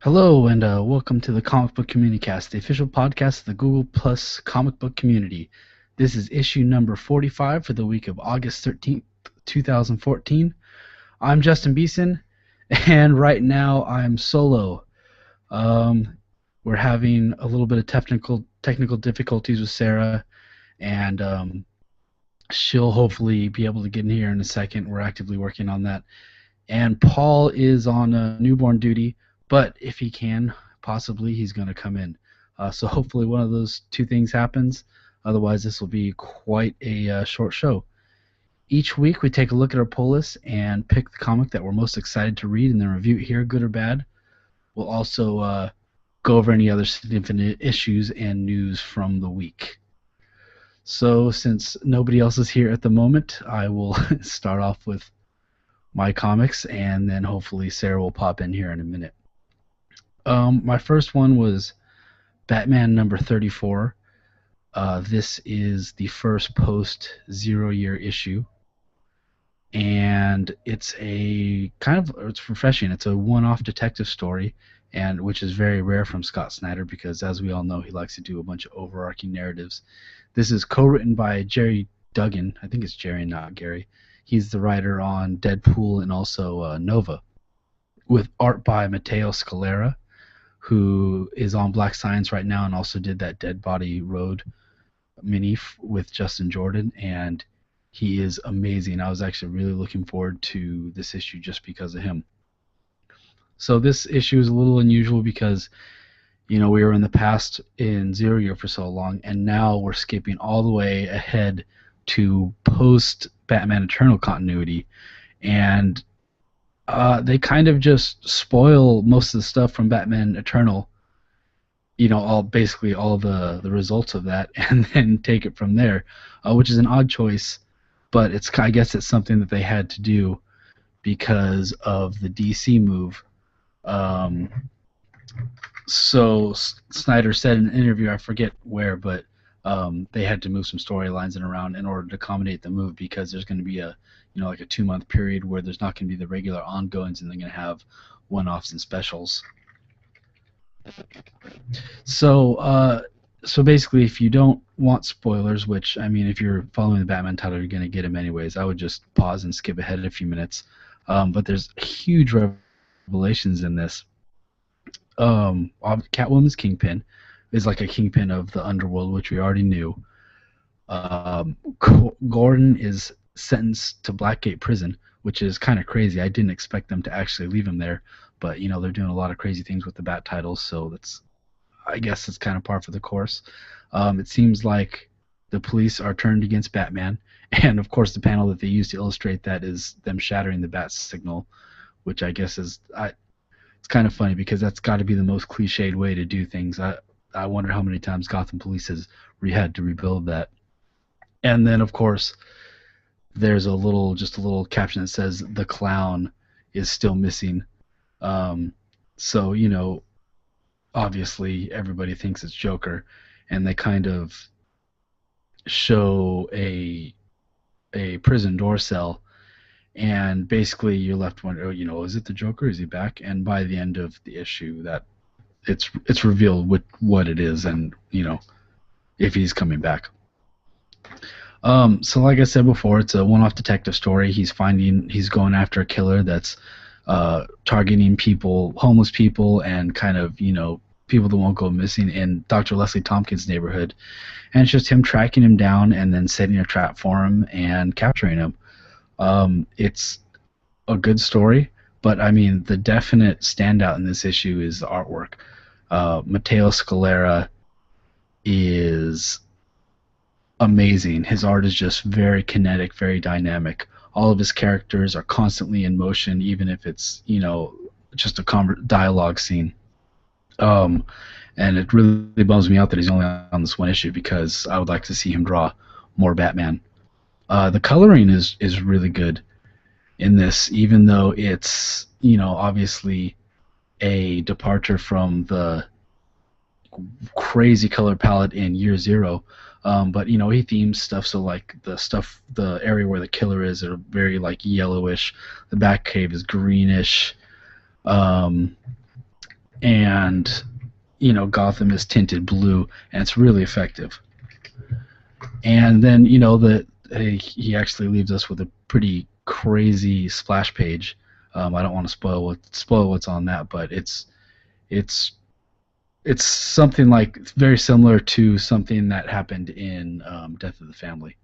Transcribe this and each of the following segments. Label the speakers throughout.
Speaker 1: Hello and welcome to the Comic Book Communicast, the official podcast of the Google Plus comic book community. This is issue number 45 for the week of August 13th, 2014. I'm Justin Beeson, and right now I'm solo. We're having a little bit of technical difficulties with Sarah, and she'll hopefully be able to get in here in a second. We're actively working on that. And Paul is on newborn duty, but if he can, possibly he's going to come in. So hopefully one of those two things happens. Otherwise, this will be quite a short show. Each week, we take a look at our pull list and pick the comic that we're most excited to read and then review it here, good or bad. We'll also go over any other significant issues and news from the week. So since nobody else is here at the moment, I will start off with my comics, and then hopefully Sarah will pop in here in a minute. My first one was Batman number 34. This is the first post-0-year issue, and it's it's refreshing. It's a one-off detective story, and which is very rare from Scott Snyder because, as we all know, he likes to do a bunch of overarching narratives. This is co-written by Jerry Duggan. I think it's Jerry, not Gary. He's the writer on Deadpool and also Nova, with art by Matteo Scalera, who is on Black Science right now and also did that Dead Body Road mini with Justin Jordan, and he is amazing. I was actually really looking forward to this issue just because of him. So this issue is a little unusual because, we were in the past in 0 year for so long, and now we're skipping all the way ahead to post Batman Eternal continuity, and they kind of just spoil most of the stuff from Batman Eternal, basically all the results of that, and then take it from there, which is an odd choice, but I guess it's something that they had to do because of the DC move. So Snyder said in an interview, I forget where, but they had to move some storylines around in order to accommodate the move because there's going to be a 2-month period where there's not going to be the regular ongoings, and they're going to have one-offs and specials. So basically, if you don't want spoilers, which, if you're following the Batman title, you're going to get them anyways, I would just pause and skip ahead a few minutes. But there's huge revelations in this. Catwoman's Kingpin is like a kingpin of the underworld, which we already knew. Gordon is sentenced to Blackgate Prison, which is kind of crazy. I didn't expect them to actually leave him there, but they're doing a lot of crazy things with the Bat titles, so I guess it's kind of par for the course. It seems like the police are turned against Batman, and of course the panel that they use to illustrate that is them shattering the Bat signal, which I guess is it's kind of funny because that's got to be the most cliched way to do things. I wonder how many times Gotham Police has had to rebuild that. And then, of course, there's a little caption that says the clown is still missing. So, obviously everybody thinks it's Joker, and they kind of show a prison door cell, and basically you're left wondering, is it the Joker? Is he back? And by the end of the issue, that it's revealed what it is, and if he's coming back. So like I said before, it's a one-off detective story. He's going after a killer that's targeting homeless people, and kind of people that won't go missing in Dr. Leslie Tompkins' neighborhood, and it's just him tracking him down and then setting a trap for him and capturing him. It's a good story, but the definite standout in this issue is the artwork. Matteo Scalera is amazing. His art is just very kinetic, very dynamic. All of his characters are constantly in motion, even if it's just a dialogue scene. And it really bums me out that he's only on this one issue because I would like to see him draw more Batman. The coloring is really good in this, even though it's obviously a departure from the crazy color palette in Year Zero. But he themes stuff, so like the area where the killer is are very like yellowish. The Batcave is greenish. and Gotham is tinted blue, and it's really effective. And then he actually leaves us with a pretty crazy splash page. I don't want to spoil what's on that, but it's something like very similar to something that happened in Death of the Family.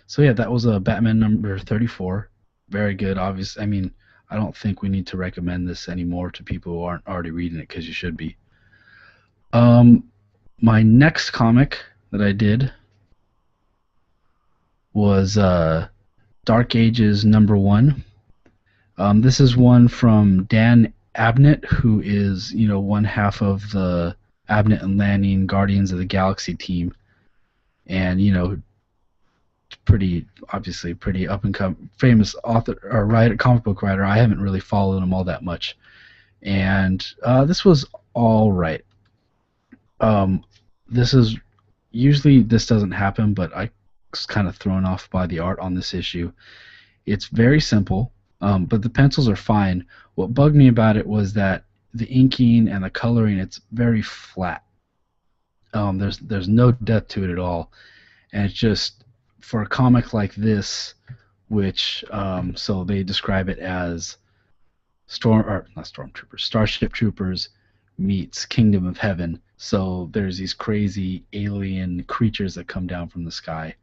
Speaker 1: So yeah, that was a Batman number 34. Very good. Obvious. I mean, I don't think we need to recommend this anymore to people who aren't already reading it, because you should be. My next comic that I did was Dark Ages number 1. This is one from Dan Abnett, who is one half of the Abnett and Lanning Guardians of the Galaxy team, and pretty up and come famous author or writer, comic book writer. I haven't really followed him all that much, and this was all right. This doesn't happen, but I was kind of thrown off by the art on this issue. It's very simple, but the pencils are fine. What bugged me about it was that the inking and the coloring, it's very flat. There's no depth to it at all, and it's just, for a comic like this, which so they describe it as Starship Troopers meets Kingdom of Heaven. So there's these crazy alien creatures that come down from the sky.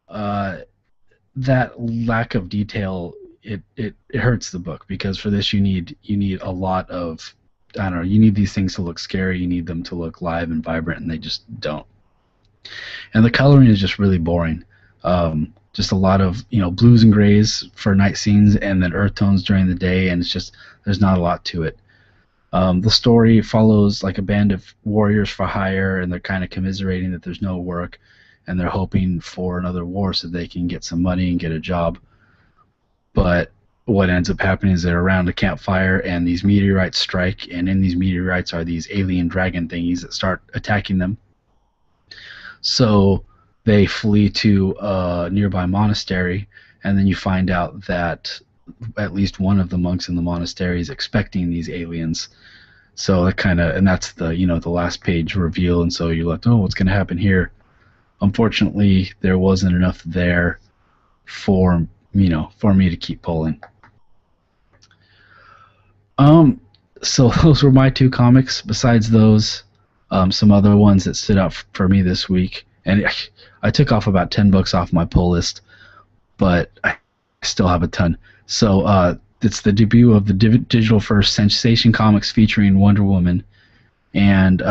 Speaker 1: That lack of detail, it hurts the book, because for this you need a lot of, I don't know, you need these things to look scary, you need them to look live and vibrant, and they just don't. And the coloring is just really boring. Just a lot of blues and grays for night scenes, and then earth tones during the day, and it's just, there's not a lot to it. The story follows like a band of warriors for hire, and they're kind of commiserating that there's no work, and they're hoping for another war so they can get some money and get a job. But what ends up happening is they're around a campfire, and these meteorites strike, and in these meteorites are these alien dragon thingies that start attacking them. So they flee to a nearby monastery, and then you find out that at least one of the monks in the monastery is expecting these aliens. So that kind of, and that's the the last page reveal, and so you're like, oh, what's going to happen here? Unfortunately, there wasn't enough there for me to keep pulling. So those were my 2 comics. Besides those, some other ones that stood out for me this week, and I took off about 10 books off my pull list, but I still have a ton. So it's the debut of the digital first Sensation Comics featuring Wonder Woman, and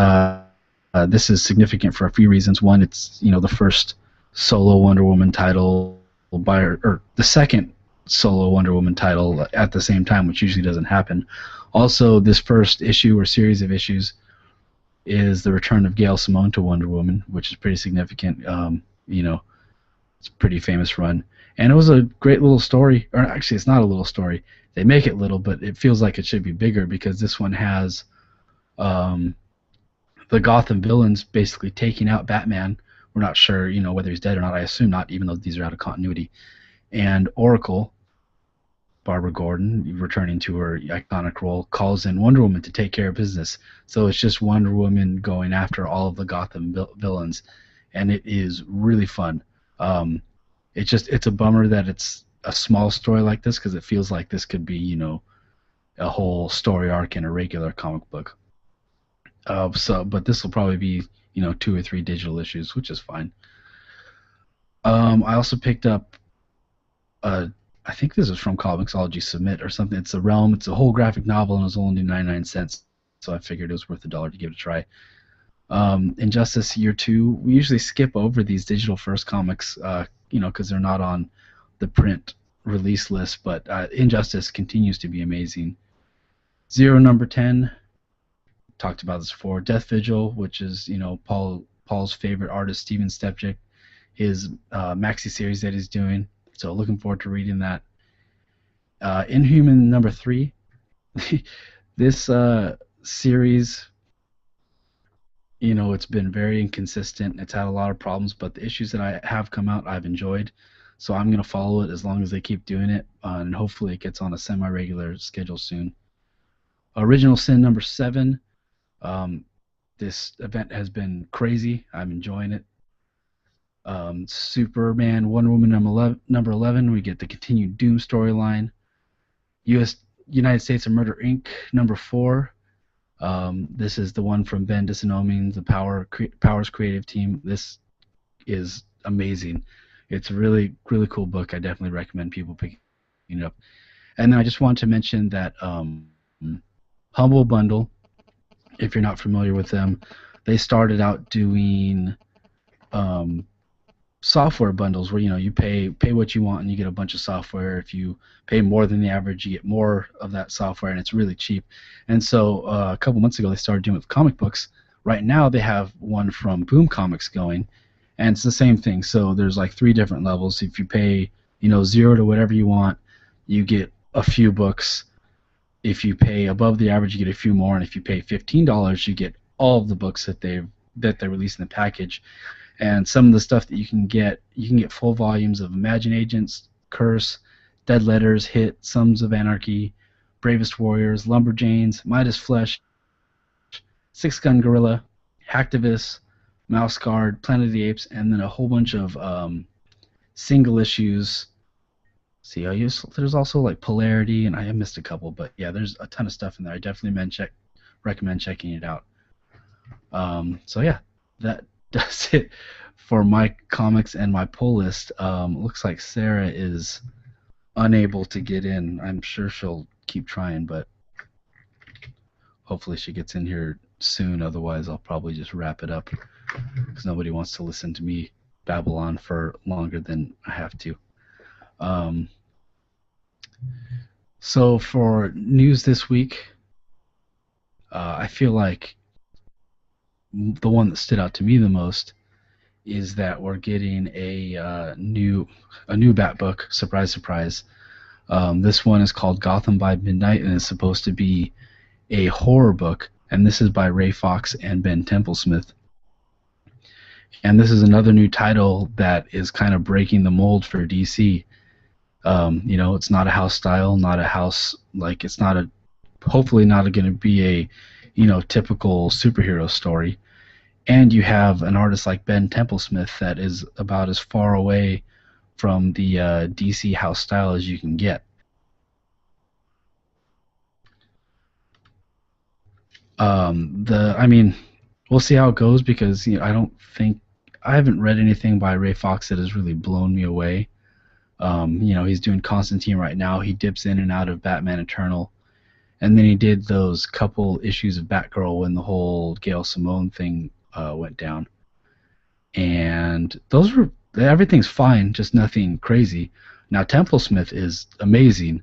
Speaker 1: this is significant for a few reasons. One, it's the first solo Wonder Woman title by her, or the second solo Wonder Woman title at the same time, which usually doesn't happen. Also, this first issue or series of issues is the return of Gail Simone to Wonder Woman, which is pretty significant. It's a pretty famous run. And it was a great little story. Or actually, it's not a little story. They make it little, but it feels like it should be bigger, because this one has the Gotham villains basically taking out Batman. We're not sure, whether he's dead or not. I assume not, even though these are out of continuity. And Oracle, Barbara Gordon, returning to her iconic role, calls in Wonder Woman to take care of business. So it's just Wonder Woman going after all of the Gotham villains, and it is really fun. It's a bummer that it's a small story like this, because it feels like this could be, a whole story arc in a regular comic book. But this will probably be, 2 or 3 digital issues, which is fine. I also picked up I think this is from Comixology Submit or something. It's a Realm. It's a whole graphic novel, and it was only 99 cents, so I figured it was worth $1 to give it a try. Injustice Year 2. We usually skip over these digital first comics, because they're not on the print release list, but Injustice continues to be amazing. Zero number 10. Talked about this before. Death Vigil, which is Paul's favorite artist, Steven Stepchick, his maxi series that he's doing. So looking forward to reading that. Inhuman number 3. This series, it's been very inconsistent. It's had a lot of problems, but the issues that I have come out, I've enjoyed. So I'm going to follow it as long as they keep doing it, and hopefully it gets on a semi-regular schedule soon. Original Sin number 7. This event has been crazy. I'm enjoying it. Superman, Wonder Woman number 11. We get the continued Doom storyline. United States of Murder Inc. number 4. This is the one from Ben Dissonomi's the Powers creative team. This is amazing. It's a really, really cool book. I definitely recommend people picking it up. And then I just want to mention that Humble Bundle, if you're not familiar with them, they started out doing software bundles where you pay what you want and you get a bunch of software. If you pay more than the average, you get more of that software, and it's really cheap. And so a couple months ago they started doing it with comic books. Right now they have one from Boom Comics going, and it's the same thing. So there's like 3 different levels. If you pay 0 to whatever you want, you get a few books. If you pay above the average, you get a few more, and if you pay $15, you get all of the books that they release in the package. And some of the stuff that you can get full volumes of Imagine Agents, Curse, Dead Letters, Hit, Sons of Anarchy, Bravest Warriors, Lumberjanes, Midas Flesh, Six Gun Gorilla, Hacktivist, Mouse Guard, Planet of the Apes, and then a whole bunch of single issues. See, there's also like Polarity, and I missed a couple, but yeah, there's a ton of stuff in there. I definitely recommend checking it out. So yeah, that does it for my comics and my pull list. Looks like Sarah is unable to get in. I'm sure she'll keep trying, but hopefully she gets in here soon. Otherwise, I'll probably just wrap it up because nobody wants to listen to me babble on for longer than I have to. So for news this week, I feel like the one that stood out to me the most is that we're getting a new Bat book. Surprise, surprise. This one is called Gotham by Midnight, and it's supposed to be a horror book. And this is by Ray Fawkes and Ben Templesmith. And this is another new title that is kind of breaking the mold for DC. It's not a house style, not a house, like it's not a, hopefully not going to be a, typical superhero story. And you have an artist like Ben Templesmith that is about as far away from the DC house style as you can get. We'll see how it goes because I haven't read anything by Ray Fawkes that has really blown me away. He's doing Constantine right now. He dips in and out of Batman Eternal. And then he did those couple issues of Batgirl when the whole Gail Simone thing went down. And everything's fine, just nothing crazy. Now, Templesmith is amazing.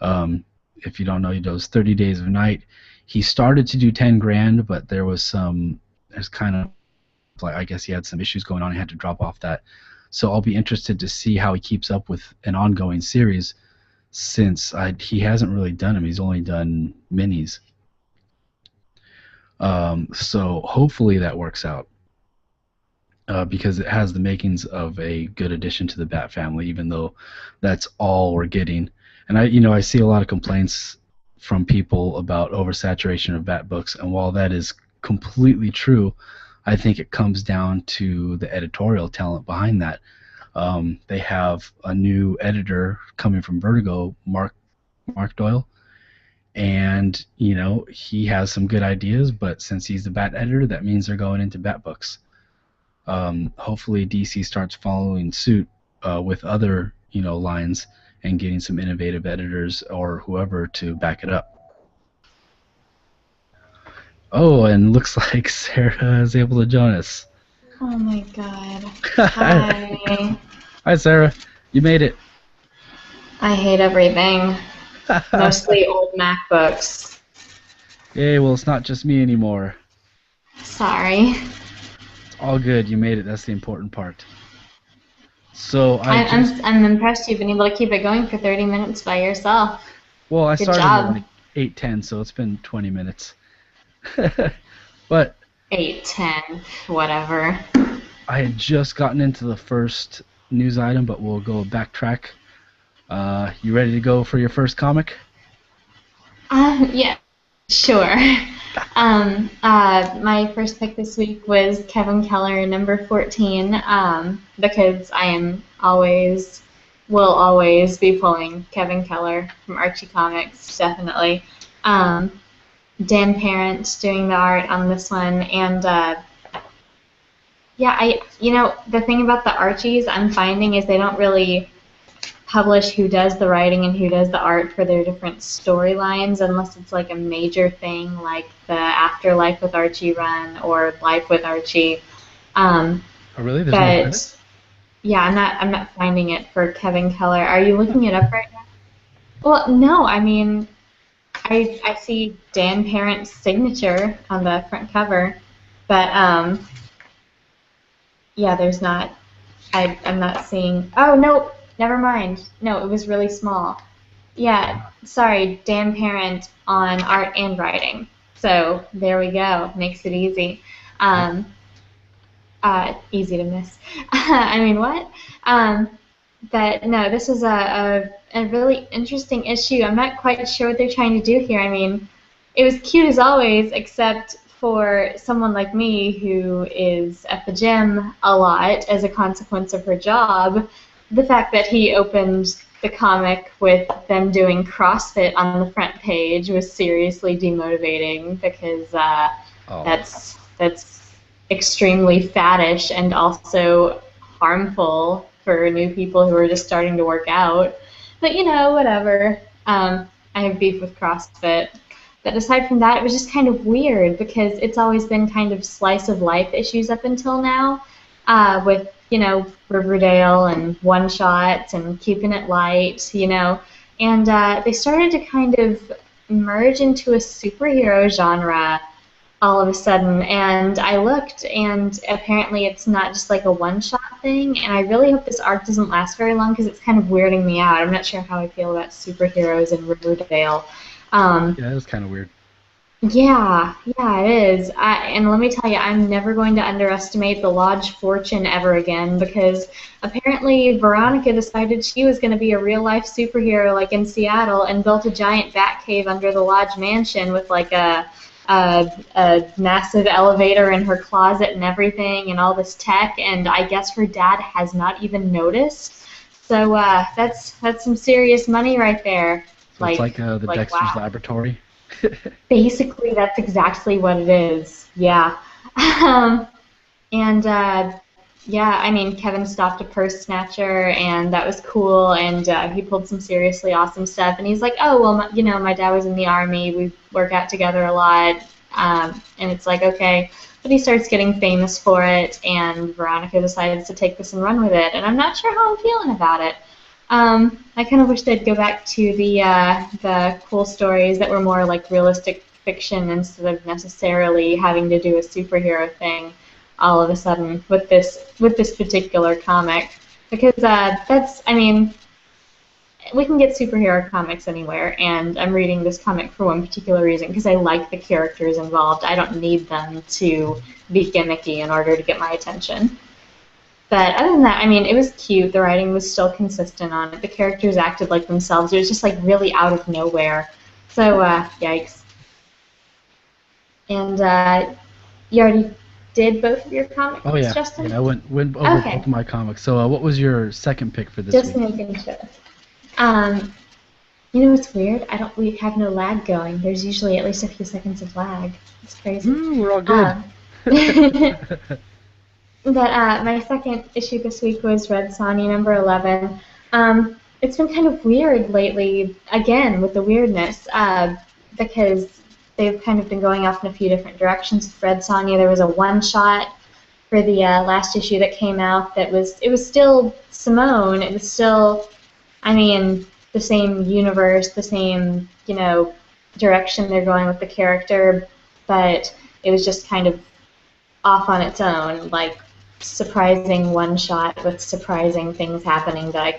Speaker 1: If you don't know, he does 30 Days of Night. He started to do 10 grand, but there's kind of, like, I guess he had some issues going on. He had to drop off that. So I'll be interested to see how he keeps up with an ongoing series since he hasn't really done them. He's only done minis. So hopefully that works out because it has the makings of a good addition to the Bat family, even though that's all we're getting. And I see a lot of complaints from people about oversaturation of Bat books, and while that is completely true, I think it comes down to the editorial talent behind that. They have a new editor coming from Vertigo, Mark Doyle, and he has some good ideas, but since he's the Bat editor, that means they're going into Bat books. Hopefully DC starts following suit with other lines and getting some innovative editors or whoever to back it up. Oh, and looks like Sarah is able to join us.
Speaker 2: Oh my god. Hi.
Speaker 1: Hi, Sarah. You made it.
Speaker 2: I hate everything. Mostly old MacBooks.
Speaker 1: Yay, well, it's not just me anymore.
Speaker 2: Sorry.
Speaker 1: It's all good. You made it. That's the important part. So
Speaker 2: I'm impressed you've been able to keep it going for 30 minutes by yourself.
Speaker 1: Well, I
Speaker 2: Good
Speaker 1: started
Speaker 2: job.
Speaker 1: at like 8:10, so it's been 20 minutes. But
Speaker 2: 8:10, whatever.
Speaker 1: I had just gotten into the first news item, but we'll go backtrack. You ready to go for your first comic?
Speaker 2: Yeah. Sure. My first pick this week was Kevin Keller, number 14, because I am will always be pulling Kevin Keller from Archie Comics, definitely. Um, Dan Parent doing the art on this one, and yeah, the thing about the Archies I'm finding is they don't really publish who does the writing and who does the art for their different storylines unless it's like a major thing like the Afterlife with Archie run or Life with Archie.
Speaker 1: Oh, really? There's no credits?
Speaker 2: Yeah, I'm not finding it for Kevin Keller. Are you looking it up right now? Well, no, I mean I see Dan Parent's signature on the front cover, but yeah, there's not. I'm not seeing. Oh no, never mind. No, it was really small. Yeah, sorry, Dan Parent on art and writing. So there we go. Makes it easy. Um, Easy to miss. I mean, what? But no, this is a really interesting issue. I'm not quite sure what they're trying to do here. I mean, it was cute as always, except for someone like me who is at the gym a lot as a consequence of her job. The fact that he opened the comic with them doing CrossFit on the front page was seriously demotivating because that's extremely faddish and also harmful for new people who are just starting to work out. But whatever. I have beef with CrossFit. But aside from that, it was just kind of weird because it's always been kind of slice of life issues up until now, with Riverdale and one shots and keeping it light, and they started to kind of merge into a superhero genre all of a sudden, and I looked, and apparently it's not just like a one-shot thing, and I really hope this arc doesn't last very long because it's kind of weirding me out. I'm not sure how I feel about superheroes in Riverdale.
Speaker 1: Yeah, it's kind of weird.
Speaker 2: Yeah, it is. And let me tell you, I'm never going to underestimate the Lodge Fortune ever again because apparently Veronica decided she was going to be a real-life superhero like in Seattle and built a giant bat cave under the Lodge mansion with like a massive elevator in her closet and everything and all this tech, and I guess her dad has not even noticed. So that's some serious money right there.
Speaker 1: So it's like the Dexter's
Speaker 2: wow.
Speaker 1: Laboratory.
Speaker 2: Basically, that's exactly what it is. Yeah. And yeah, I mean, Kevin stopped a purse snatcher, and that was cool. And he pulled some seriously awesome stuff. And he's like, "Oh, well, my dad was in the army. We work out together a lot." And it's like, okay. But he starts getting famous for it, and Veronica decides to take this and run with it. And I'm not sure how I'm feeling about it. I kind of wish they'd go back to the cool stories that were more like realistic fiction instead of necessarily having to do a superhero thing all of a sudden with this particular comic, because we can get superhero comics anywhere, and I'm reading this comic for one particular reason because I like the characters involved. I don't need them to be gimmicky in order to get my attention. But other than that, I mean, it was cute. The writing was still consistent on it. The characters acted like themselves. It was just like really out of nowhere. So, yikes. And you already did both of your comics,
Speaker 1: Oh yeah,
Speaker 2: Justin?
Speaker 1: yeah. I went over both of my comics. So, what was your second pick for this
Speaker 2: just
Speaker 1: week?
Speaker 2: Just making sure. You know what's weird? We have no lag going. There's usually at least a few seconds of lag. It's crazy.
Speaker 1: We're all good.
Speaker 2: But my second issue this week was Red Sonja number 11. It's been kind of weird lately, again, with the weirdness, because they've kind of been going off in a few different directions with Red Sonja. There was a one-shot for the last issue that came out it was still Simone. It was still, the same universe, the same, direction they're going with the character, but it was just kind of off on its own, like surprising one shot with surprising things happening that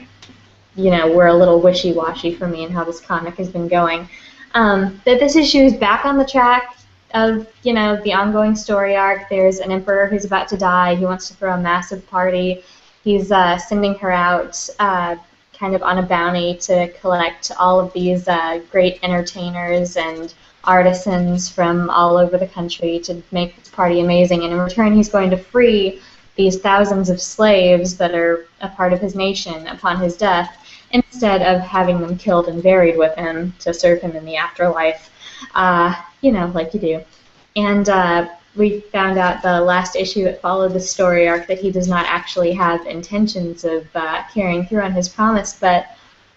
Speaker 2: were a little wishy-washy for me and how this comic has been going. That this issue is back on the track of the ongoing story arc. There's an emperor who's about to die. He wants to throw a massive party. He's sending her out kind of on a bounty to collect all of these great entertainers and artisans from all over the country to make this party amazing. And in return, he's going to free these thousands of slaves that are a part of his nation upon his death, instead of having them killed and buried with him to serve him in the afterlife, like you do. And we found out the last issue that followed the story arc that he does not actually have intentions of carrying through on his promise. But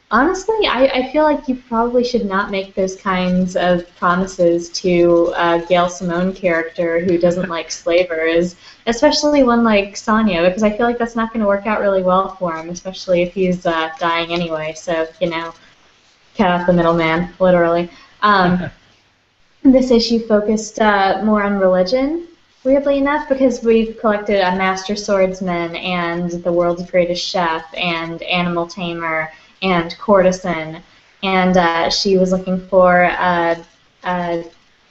Speaker 2: honestly, I feel like you probably should not make those kinds of promises to a Gail Simone character who doesn't like slavers, especially one like Sonja, because I feel like that's not going to work out really well for him, especially if he's dying anyway. So, cut out the middleman, literally. This issue focused more on religion, weirdly enough, because we've collected a master swordsman and the world's greatest chef and animal tamer and courtesan, and she was looking for an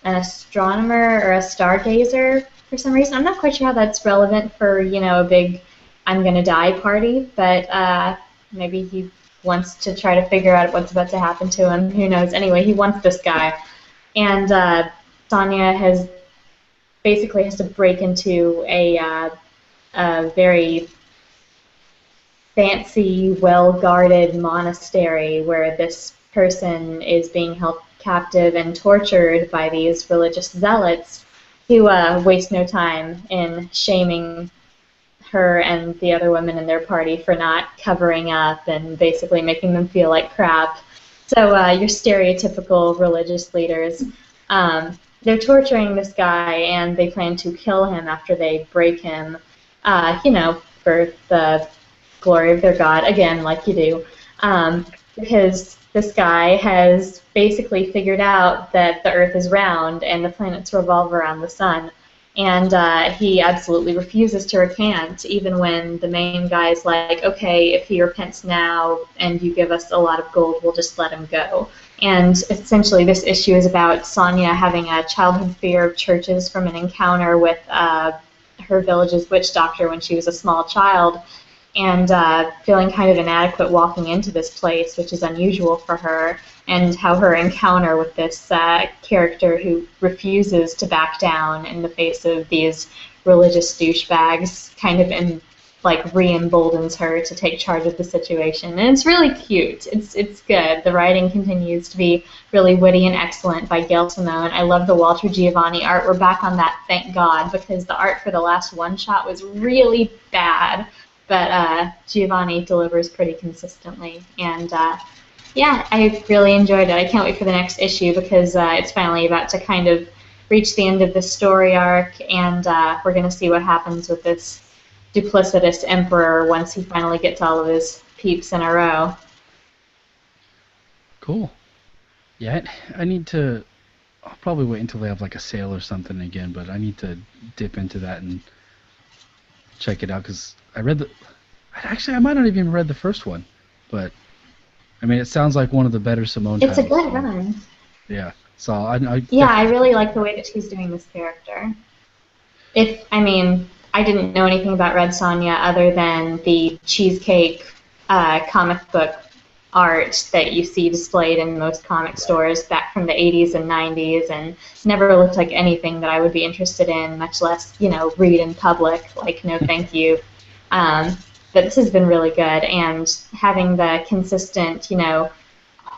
Speaker 2: astronomer or a stargazer for some reason. I'm not quite sure how that's relevant for, a big I'm gonna die party, but maybe he wants to try to figure out what's about to happen to him. Who knows? Anyway, he wants this guy. And Sonja basically has to break into a very fancy, well-guarded monastery where this person is being held captive and tortured by these religious zealots who waste no time in shaming her and the other women in their party for not covering up and basically making them feel like crap. So your stereotypical religious leaders, they're torturing this guy, and they plan to kill him after they break him, for the glory of their god, again, like you do, because this guy has basically figured out that the Earth is round and the planets revolve around the sun. And he absolutely refuses to recant, even when the main guy's like, okay, if he repents now and you give us a lot of gold, we'll just let him go. And essentially this issue is about Sonja having a childhood fear of churches from an encounter with her village's witch doctor when she was a small child, and feeling kind of inadequate walking into this place, which is unusual for her, and how her encounter with this character who refuses to back down in the face of these religious douchebags kind of re-emboldens her to take charge of the situation. And it's really cute. It's good. The writing continues to be really witty and excellent by Gail Simone. I love the Walter Giovanni art. We're back on that, thank God, because the art for the last one-shot was really bad. But Giovanni delivers pretty consistently. And yeah, I really enjoyed it. I can't wait for the next issue because it's finally about to kind of reach the end of the story arc, and we're going to see what happens with this duplicitous emperor once he finally gets all of his peeps in a row.
Speaker 1: Cool. Yeah, I need to... I'll probably wait until they have like a sale or something again, but I need to dip into that and check it out, because I read the... Actually, I might not have even read the first one, but I mean, it sounds like one of the better Simone
Speaker 2: titles. It's a good
Speaker 1: run. Yeah, so I
Speaker 2: really like the way that she's doing this character. I didn't know anything about Red Sonja other than the cheesecake comic book art that you see displayed in most comic stores back from the 80s and 90s, and never looked like anything that I would be interested in, much less, read in public. Like, no thank you. But this has been really good, and having the consistent,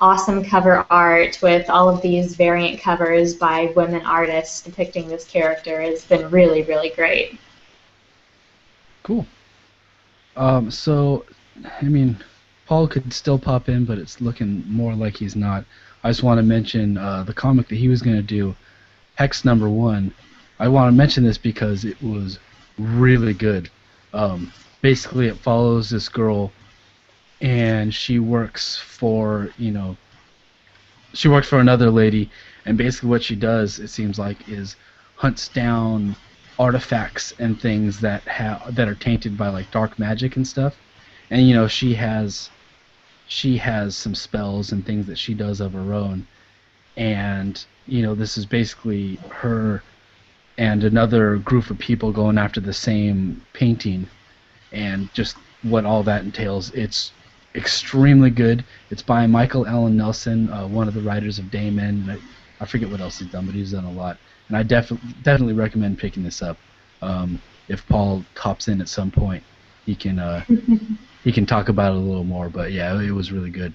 Speaker 2: awesome cover art with all of these variant covers by women artists depicting this character has been really, really great.
Speaker 1: Cool. So, Paul could still pop in, but it's looking more like he's not. I just want to mention the comic that he was going to do, Hexed #1. I want to mention this because it was really good. Basically, it follows this girl, and she works for, she works for another lady, and basically what she does, it seems like, is hunts down artifacts and things that are tainted by like dark magic and stuff. And she has some spells and things that she does of her own, and this is basically her and another group of people going after the same painting, and just what all that entails. It's extremely good. It's by Michael Allen Nelson, one of the writers of Damon. I forget what else he's done, but he's done a lot. And I definitely recommend picking this up. If Paul hops in at some point, he can talk about it a little more. But yeah, it was really good.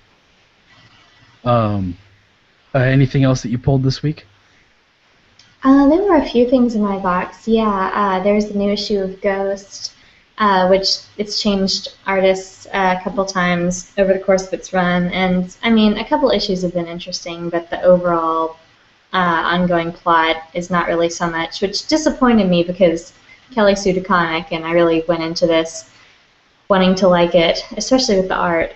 Speaker 1: Anything else that you pulled this week?
Speaker 2: There were a few things in my box. Yeah, there's the new issue of Ghost, which it's changed artists a couple times over the course of its run. And, I mean, a couple issues have been interesting, but the overall ongoing plot is not really so much, which disappointed me because Kelly sued a comic, and I really went into this wanting to like it, especially with the art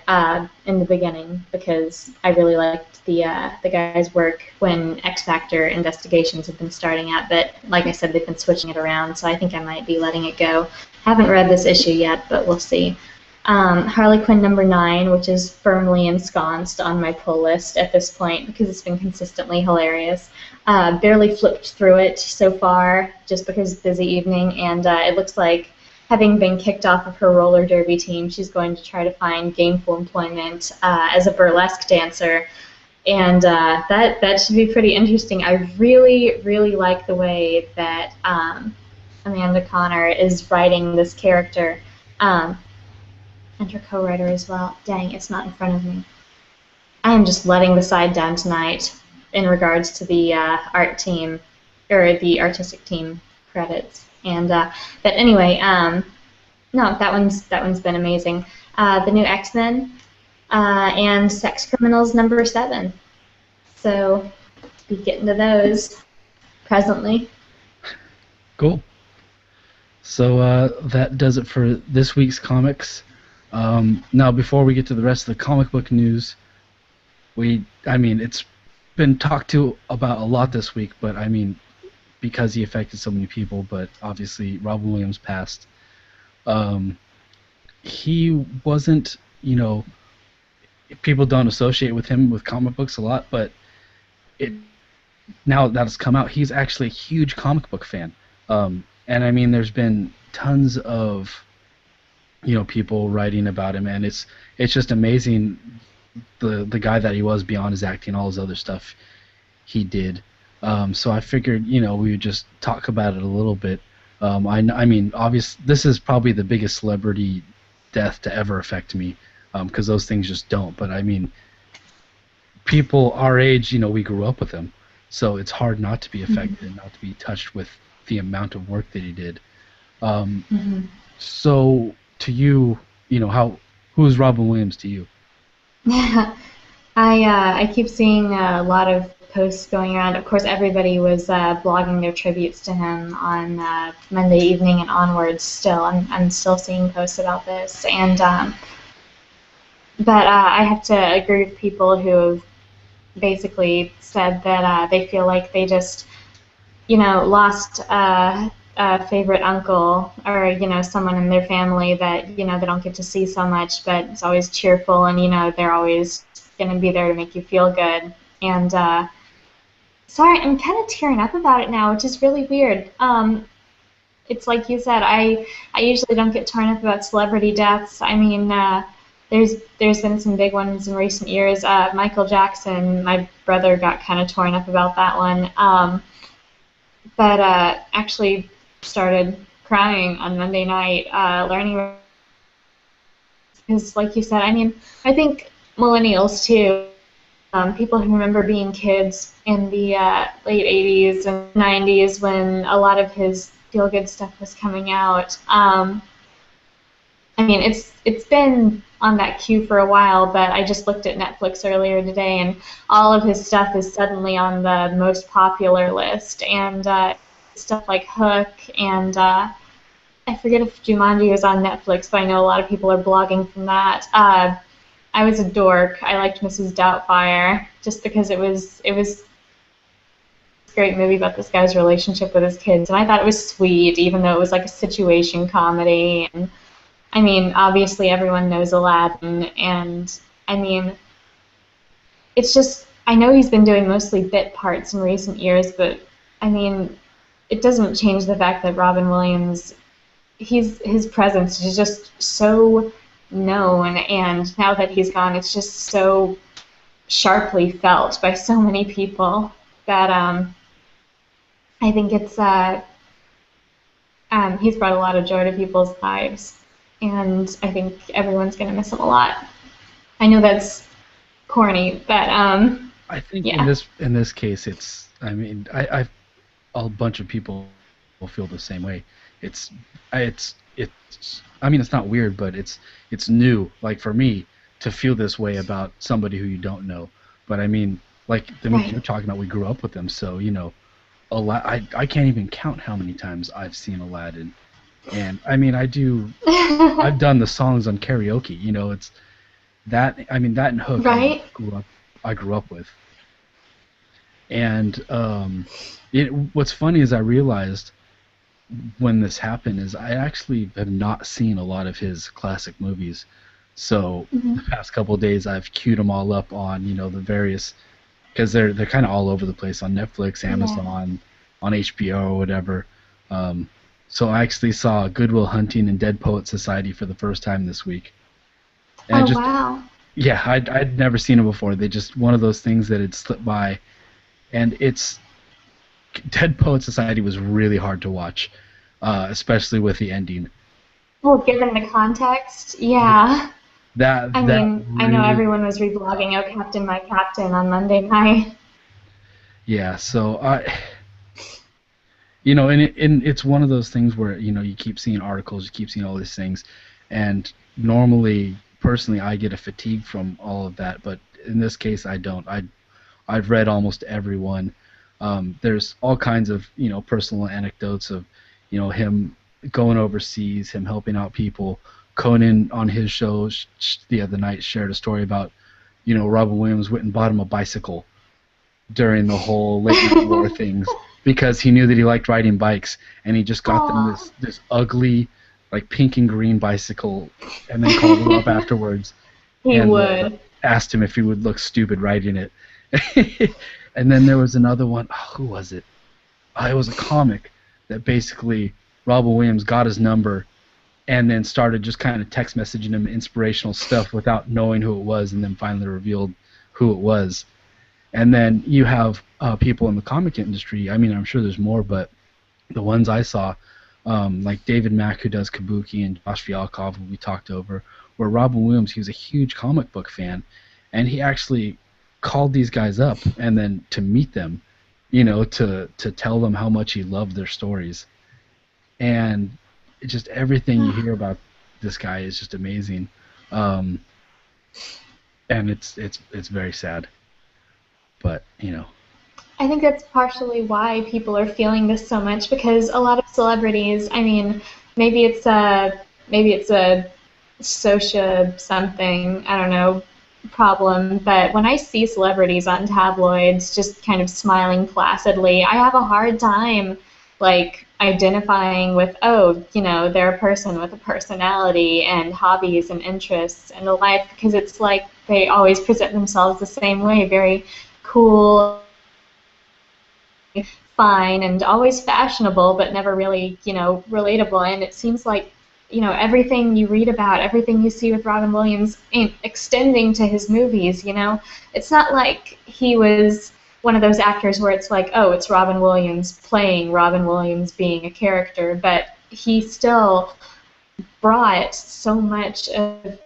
Speaker 2: in the beginning, because I really liked the guy's work when X Factor investigations have been starting out. But like I said, they've been switching it around, so I think I might be letting it go. Haven't read this issue yet, but we'll see. Harley Quinn #9, which is firmly ensconced on my pull list at this point because it's been consistently hilarious. Barely flipped through it so far just because busy evening, and it looks like having been kicked off of her roller derby team, she's going to try to find gainful employment as a burlesque dancer. And that should be pretty interesting. I really, really like the way that Amanda Connor is writing this character. And her co-writer as well. Dang, it's not in front of me. I am just letting the side down tonight in regards to the art team, or the artistic team credits. And but anyway, no, that one's been amazing. The new X-Men and Sex Criminals #7. So be getting to those presently.
Speaker 1: Cool. So that does it for this week's comics. Now, before we get to the rest of the comic book news, it's been talked about a lot this week, but I mean, because he affected so many people, but obviously Robin Williams passed. He wasn't, people don't associate with him with comic books a lot, but now that it's come out, he's actually a huge comic book fan. And I mean, there's been tons of people writing about him, and it's just amazing the guy that he was beyond his acting, all his other stuff he did. So I figured we would just talk about it a little bit. I mean, obviously this is probably the biggest celebrity death to ever affect me, because those things just don't. But I mean, people our age, we grew up with him, so it's hard not to be affected and not to be touched with the amount of work that he did. So to you, who is Robin Williams to you?
Speaker 2: I keep seeing a lot of posts going around. Of course, everybody was blogging their tributes to him on Monday evening and onwards. Still, I'm still seeing posts about this, and but I have to agree with people who have basically said that they feel like they just lost a favorite uncle, or someone in their family that they don't get to see so much, but it's always cheerful, and they're always going to be there to make you feel good. And sorry, I'm kind of tearing up about it now, which is really weird. It's like you said, I usually don't get torn up about celebrity deaths. I mean, there's been some big ones in recent years. Michael Jackson, my brother got kind of torn up about that one. But actually started crying on Monday night, learning, because, like you said, I mean, I think millennials too, people who remember being kids in the late 80s and 90s when a lot of his feel-good stuff was coming out. I mean, it's been on that queue for a while, but I just looked at Netflix earlier today, and all of his stuff is suddenly on the most popular list, and stuff like Hook, and I forget if Jumanji was on Netflix, but I know a lot of people are blogging from that. I was a dork. I liked Mrs. Doubtfire just because it was a great movie about this guy's relationship with his kids, and I thought it was sweet, even though it was like a situation comedy. And I mean, obviously everyone knows Aladdin, and I mean, it's just, I know he's been doing mostly bit parts in recent years, but I mean, it doesn't change the fact that Robin Williams, his presence is just so known, and now that he's gone, it's just so sharply felt by so many people that I think it's he's brought a lot of joy to people's lives, and I think everyone's gonna miss him a lot. I know that's corny, but
Speaker 1: I think
Speaker 2: yeah.
Speaker 1: in this case, it's. I mean, I a bunch of people will feel the same way. It's it's. I mean, it's not weird, but it's new. Like for me to feel this way about somebody who you don't know. But I mean, like the movie
Speaker 2: Right.
Speaker 1: you're talking about, we grew up with them, so you know, I can't even count how many times I've seen Aladdin. And I mean, I've done the songs on karaoke. You know, it's that. I mean, that and Hook.
Speaker 2: Right?
Speaker 1: I grew up with. And what's funny is I realized when this happened is I actually have not seen a lot of his classic movies. So
Speaker 2: Mm-hmm.
Speaker 1: the past couple of days I've queued them all up on the various because they're kind of all over the place on Netflix,
Speaker 2: Yeah.
Speaker 1: Amazon, on HBO or whatever. Um, so I actually saw Goodwill Hunting and Dead Poet Society for the first time this week, and
Speaker 2: Oh,
Speaker 1: just
Speaker 2: wow.
Speaker 1: yeah, I'd never seen them before. They just one of those things that had slipped by, and it's Dead Poet Society was really hard to watch, especially with the ending.
Speaker 2: Well, given the context, yeah. I
Speaker 1: That
Speaker 2: mean, I know
Speaker 1: really
Speaker 2: everyone was reblogging "Oh Captain, My Captain" on Monday night.
Speaker 1: yeah. So and it's one of those things where you keep seeing articles, you keep seeing all these things, and normally, personally, I get a fatigue from all of that, but in this case, I don't. I've read almost every one. There's all kinds of personal anecdotes of him going overseas, him helping out people. Conan on his show the other night shared a story about Robin Williams went and bought him a bicycle during the whole late night war things because he knew that he liked riding bikes, and he just got them
Speaker 2: Aw.
Speaker 1: this ugly like pink and green bicycle, and then called him up afterwards
Speaker 2: He
Speaker 1: and
Speaker 2: would.
Speaker 1: asked him if he would look stupid riding it. And then there was another one. Oh, who was it? It was a comic that basically Robin Williams got his number and then started just kind of text messaging him inspirational stuff without knowing who it was, and then finally revealed who it was. And then you have people in the comic industry. I mean, I'm sure there's more, but the ones I saw, like David Mack, who does Kabuki, and Josh Fialkov, who we talked over, where Robin Williams, he was a huge comic book fan, and he actually called these guys up and then to meet them, to tell them how much he loved their stories. And just everything you hear about this guy is just amazing. Um, and it's very sad, but
Speaker 2: I think that's partially why people are feeling this so much because a lot of celebrities, I mean, maybe it's a maybe it's a socia something, I don't know, problem, but when I see celebrities on tabloids just kind of smiling placidly, I have a hard time like identifying with, oh, they're a person with a personality and hobbies and interests and a life because it's like they always present themselves the same way, very cool, fine, and always fashionable, but never really, relatable. And it seems like, everything you read about, everything you see with Robin Williams extending to his movies, it's not like he was one of those actors where it's like, oh, it's Robin Williams playing Robin Williams being a character, but he still brought so much of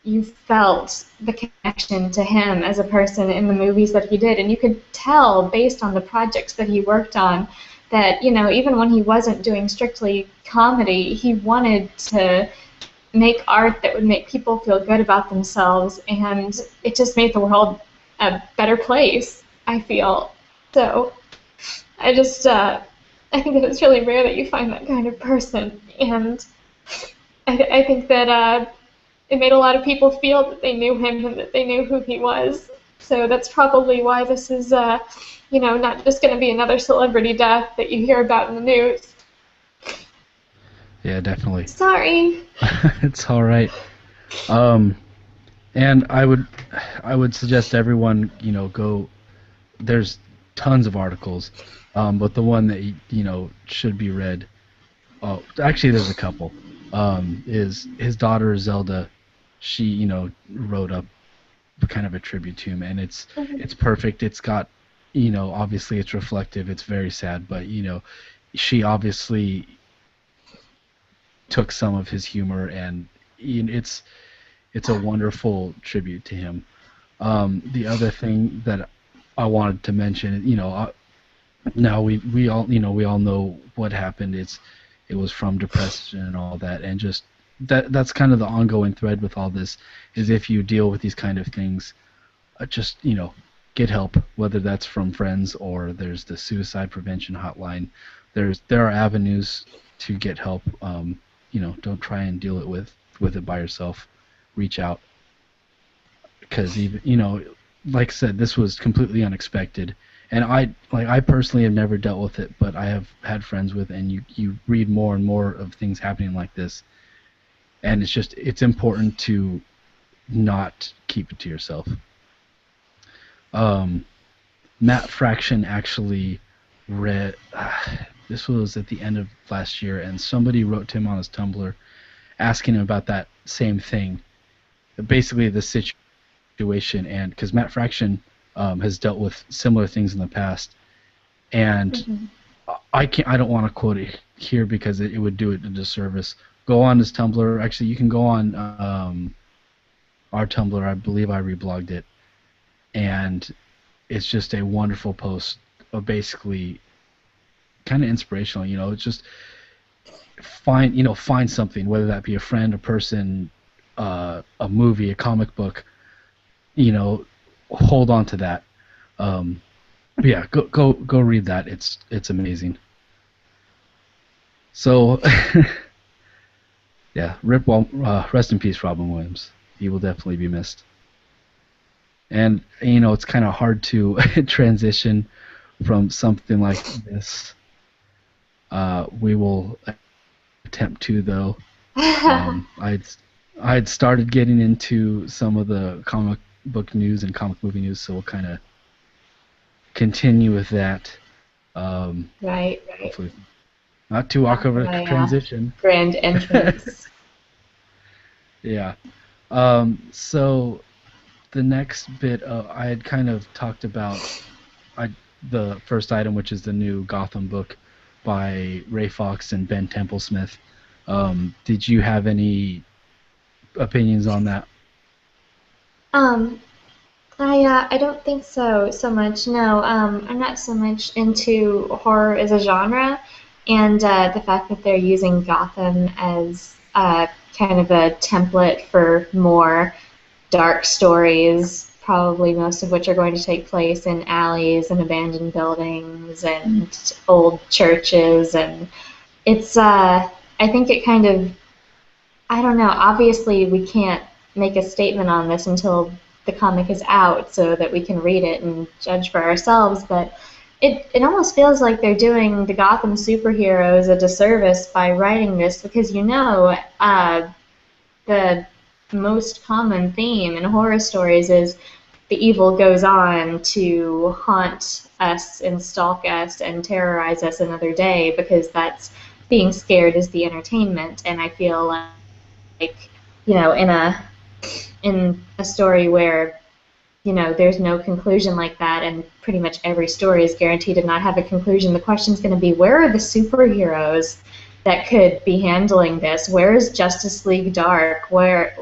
Speaker 2: you felt the connection to him as a person in the movies that he did, and you could tell based on the projects that he worked on that even when he wasn't doing strictly comedy, he wanted to make art that would make people feel good about themselves, and it just made the world a better place, I feel. So I just I think that it's really rare that you find that kind of person, and I think that it made a lot of people feel that they knew him and that they knew who he was. So that's probably why this is, not just going to be another celebrity death that you hear about in the news.
Speaker 1: yeah, definitely.
Speaker 2: Sorry.
Speaker 1: It's all right. Um, and I would suggest everyone go. There's tons of articles, but the one that should be read. Oh, actually, there's a couple. is his daughter Zelda. She, wrote up kind of a tribute to him, and it's perfect. It's got, obviously it's reflective. It's very sad, but she obviously took some of his humor, and it's a wonderful tribute to him. The other thing that I wanted to mention, now we all know what happened. It was from depression and all that, and just that's kind of the ongoing thread with all this is if you deal with these kind of things, just get help, whether that's from friends or there's the suicide prevention hotline. There are avenues to get help. Don't try and deal it with it by yourself. Reach out, because even like I said, this was completely unexpected, and I personally have never dealt with it, but I have had friends with it, and you read more and more of things happening like this, and it's important to not keep it to yourself. Matt Fraction actually read this was at the end of last year, and somebody wrote to him on his Tumblr asking him about that same thing, basically the situation, and because Matt Fraction has dealt with similar things in the past, and I don't want to quote it here because it would do it a disservice. Go on his Tumblr. Actually, you can go on our Tumblr. I believe I reblogged it, and it's just a wonderful post of basically kind of inspirational. It's just find something, whether that be a friend, a person, a movie, a comic book. Hold on to that. Yeah, go read that. It's amazing. So, yeah, rest in peace, Robin Williams. He will definitely be missed. And it's kind of hard to transition from something like this. We will attempt to, though. I'd started getting into some of the comic book news and comic movie news, so we'll kind of continue with that.
Speaker 2: Right.
Speaker 1: Hopefully not too awkward of a transition.
Speaker 2: Grand entrance.
Speaker 1: Yeah. So the next bit, I had kind of talked about the first item, which is the new Gotham book by Ray Fawkes and Ben Templesmith. Did you have any opinions on that?
Speaker 2: I don't think so much. No, I'm not so much into horror as a genre, and the fact that they're using Gotham as kind of a template for more dark stories, probably most of which are going to take place in alleys and abandoned buildings and old churches, and it's I think it kind of, I don't know, obviously we can't make a statement on this until the comic is out so that we can read it and judge for ourselves, but it almost feels like they're doing the Gotham superheroes a disservice by writing this, because the most common theme in horror stories is the evil goes on to haunt us and stalk us and terrorize us another day, because that's being scared is the entertainment. And I feel like, in a story where, there's no conclusion like that, and pretty much every story is guaranteed to not have a conclusion, the question's going to be, where are the superheroes that could be handling this? Where is Justice League Dark? Where,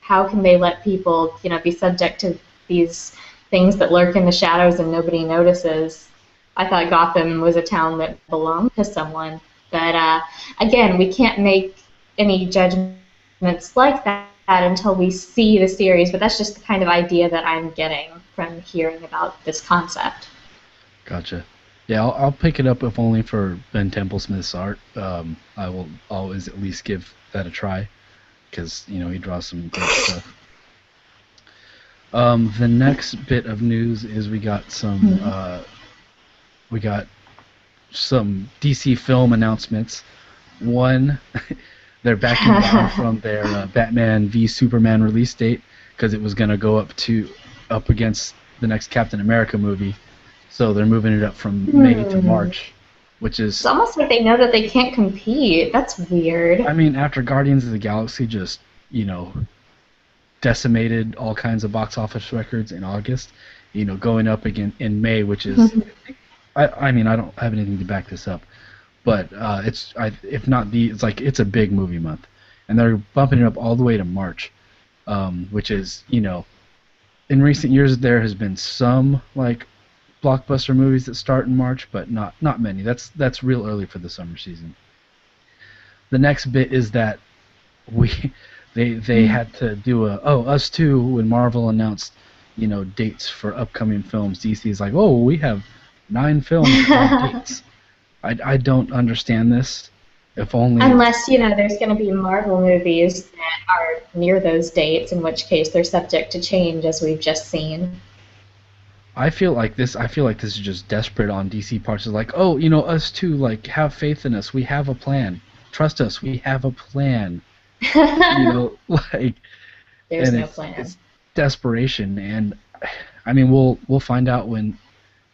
Speaker 2: how can they let people, be subject to these things that lurk in the shadows and nobody notices? I thought Gotham was a town that belonged to someone. But again, we can't make any judgments like that until we see the series, but that's just the kind of idea that I'm getting from hearing about this concept.
Speaker 1: Gotcha. Yeah, I'll pick it up if only for Ben Templesmith's art. I will always at least give that a try, because he draws some great stuff. The next bit of news is we got some DC film announcements. One, they're backing down from their Batman v Superman release date, because it was going to go up against the next Captain America movie, so they're moving it up from May to March. which
Speaker 2: It's
Speaker 1: is,
Speaker 2: almost like they know that they can't compete. That's weird.
Speaker 1: I mean, after Guardians of the Galaxy just, decimated all kinds of box office records in August, going up again in May, which is, I mean, I don't have anything to back this up, but if not it's a big movie month, and they're bumping it up all the way to March, which is, in recent years there has been some like blockbuster movies that start in March, but not many. That's real early for the summer season. The next bit is that we they had to do Us Too when Marvel announced dates for upcoming films. DC is like, oh, we have 9 films that have dates. I don't understand this. If only
Speaker 2: Unless, there's going to be Marvel movies that are near those dates, in which case they're subject to change, as we've just seen.
Speaker 1: I feel like this is just desperate on DC parts. It's like, oh, Us Too, like, have faith in us. We have a plan. Trust us. We have a plan. Like,
Speaker 2: There's
Speaker 1: and
Speaker 2: no plan.
Speaker 1: it's desperation, and I mean we'll find out when